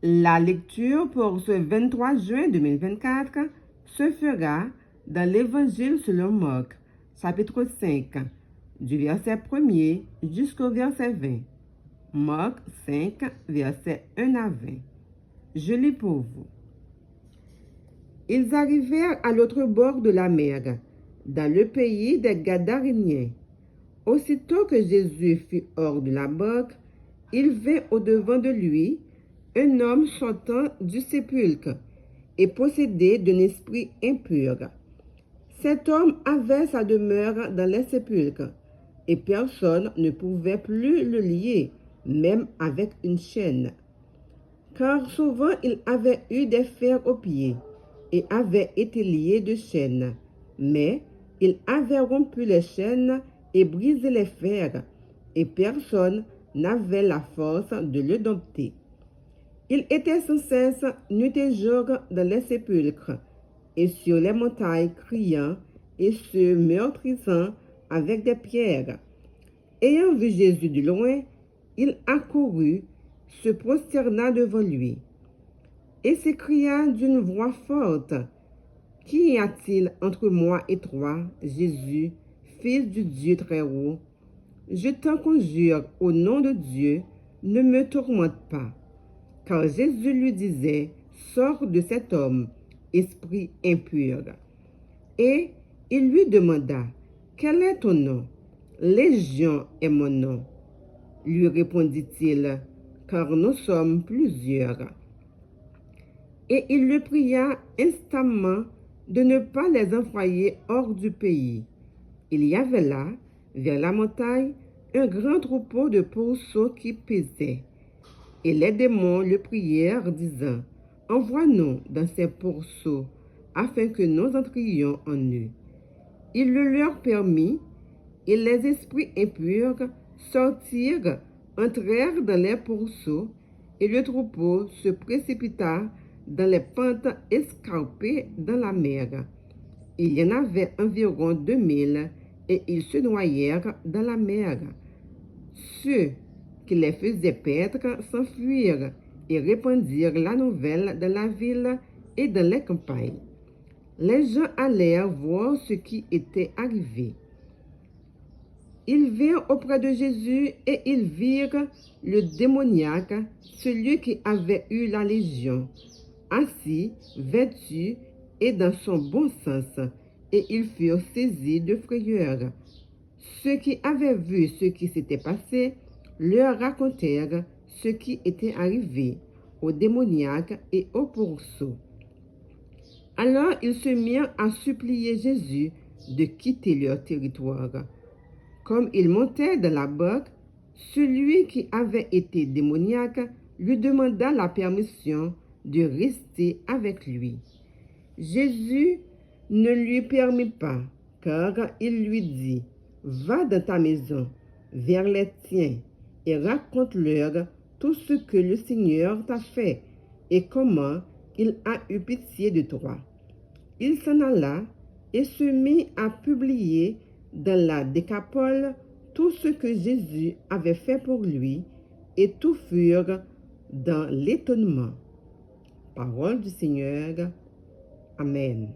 La lecture pour ce 23 juin 2024 se fera dans l'Évangile selon Marc, chapitre 5, du verset 1er jusqu'au verset 20. Marc 5, verset 1 à 20. Je lis pour vous. Ils arrivèrent à l'autre bord de la mer, dans le pays des Gadaréniens. Aussitôt que Jésus fut hors de la barque, il vint au-devant de lui un homme sortant du sépulcre et possédé d'un esprit impur. Cet homme avait sa demeure dans les sépulcres, et personne ne pouvait plus le lier, même avec une chaîne. Car souvent il avait eu des fers aux pieds, et avait été lié de chaînes. Mais il avait rompu les chaînes et brisé les fers, et personne n'avait la force de le dompter. Il était sans cesse nuit et jour dans les sépulcres et sur les montagnes criant et se meurtrissant avec des pierres. Ayant vu Jésus de loin, il accourut, se prosterna devant lui et s'écria d'une voix forte: « Qu'y a-t-il entre moi et toi, Jésus, Fils du Dieu très haut? Je t'en conjure au nom de Dieu, ne me tourmente pas. » Car Jésus lui disait: « Sors de cet homme, esprit impur. » Et il lui demanda: « Quel est ton nom? » « Légion est mon nom, lui répondit-il, car nous sommes plusieurs. Et il le pria instamment de ne pas les envoyer hors du pays. Il y avait là, vers la montagne, un grand troupeau de pourceaux qui paisait. Et les démons le prièrent, disant: « Envoie-nous dans ces pourceaux, afin que nous entrions en eux. » Il le leur permit, et les esprits impurs sortirent, entrèrent dans les pourceaux, et le troupeau se précipita dans les pentes escarpées dans la mer. Il y en avait environ 2000, et ils se noyèrent dans la mer. Ceux qui les faisaient paître s'enfuirent et répandirent la nouvelle dans la ville et dans les campagnes. Les gens allèrent voir ce qui était arrivé. Ils vinrent auprès de Jésus et ils virent le démoniaque, celui qui avait eu la légion, assis, vêtu et dans son bon sens, et ils furent saisis de frayeur. Ceux qui avaient vu ce qui s'était passé leur racontèrent ce qui était arrivé au démoniaque et au pourceau. Alors ils se mirent à supplier Jésus de quitter leur territoire. Comme il montait dans la barque, celui qui avait été démoniaque lui demanda la permission de rester avec lui. Jésus ne lui permit pas, car il lui dit: « Va dans ta maison, vers les tiens, et raconte-leur tout ce que le Seigneur t'a fait et comment il a eu pitié de toi. » Il s'en alla et se mit à publier dans la Décapole tout ce que Jésus avait fait pour lui, et tous furent dans l'étonnement. Parole du Seigneur. Amen.